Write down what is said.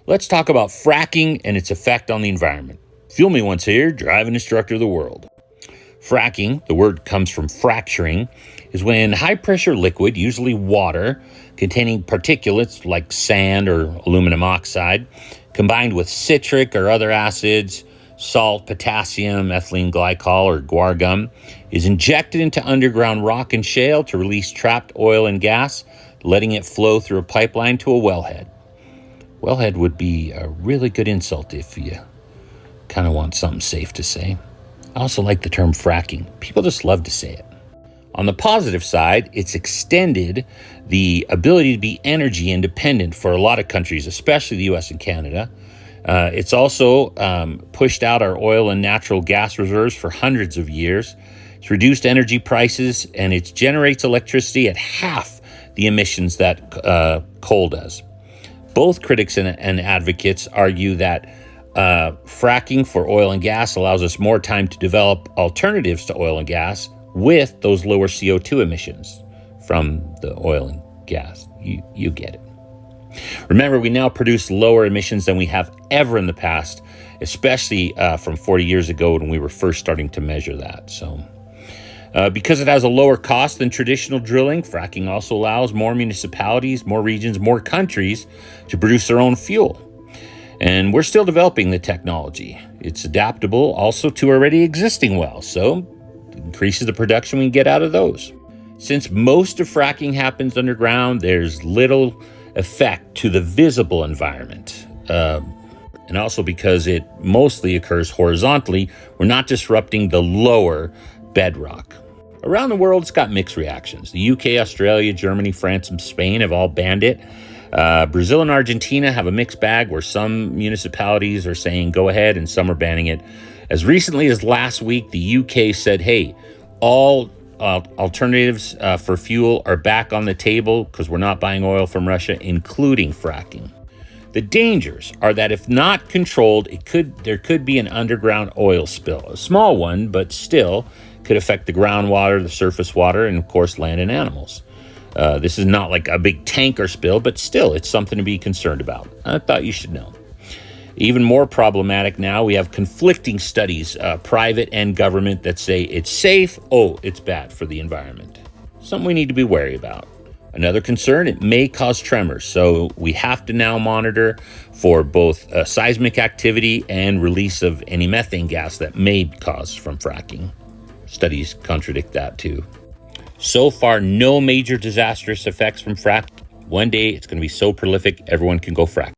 Let's talk about fracking and its effect on the environment. Fuel me once here, driving instructor of the world. Fracking, the word comes from fracturing, is when high pressure liquid, usually water, containing particulates like sand or aluminum oxide, combined with citric or other acids, salt, potassium, ethylene glycol, or guar gum, is injected into underground rock and shale to release trapped oil and gas, letting it flow through a pipeline to a wellhead. Wellhead would be a really good insult if you kind of want something safe to say. I also like the term fracking. People just love to say it. On the positive side, it's extended the ability to be energy independent for a lot of countries, especially the US and Canada. It's also pushed out our oil and natural gas reserves for hundreds of years. It's reduced energy prices, and it generates electricity at half the emissions that coal does. Both critics and advocates argue that fracking for oil and gas allows us more time to develop alternatives to oil and gas with those lower CO2 emissions from the oil and gas. You get it. Remember, we now produce lower emissions than we have ever in the past, especially from 40 years ago when we were first starting to measure that. So, because it has a lower cost than traditional drilling, fracking also allows more municipalities, more regions, more countries to produce their own fuel. And we're still developing the technology. It's adaptable also to already existing wells, so it increases the production we can get out of those. Since most of fracking happens underground, there's little effect to the visible environment. And also because it mostly occurs horizontally, we're not disrupting the lower bedrock. Around the world, it's got mixed reactions. The UK, Australia, Germany, France, and Spain have all banned it. Brazil and Argentina have a mixed bag where some municipalities are saying go ahead and some are banning it. As recently as last week, the UK said, hey, all alternatives for fuel are back on the table because we're not buying oil from Russia, including fracking. The dangers are that if not controlled, there could be an underground oil spill. A small one, but still could affect the groundwater, the surface water, and of course land and animals. This is not like a big tanker spill, but still it's something to be concerned about. I thought you should know. Even more problematic now, we have conflicting studies, private and government, that say it's safe, it's bad for the environment. Something we need to be wary about. Another concern, it may cause tremors, so we have to now monitor for both seismic activity and release of any methane gas that may be caused from fracking. Studies contradict that too. So far, no major disastrous effects from fracking. One day, it's going to be so prolific, everyone can go frack.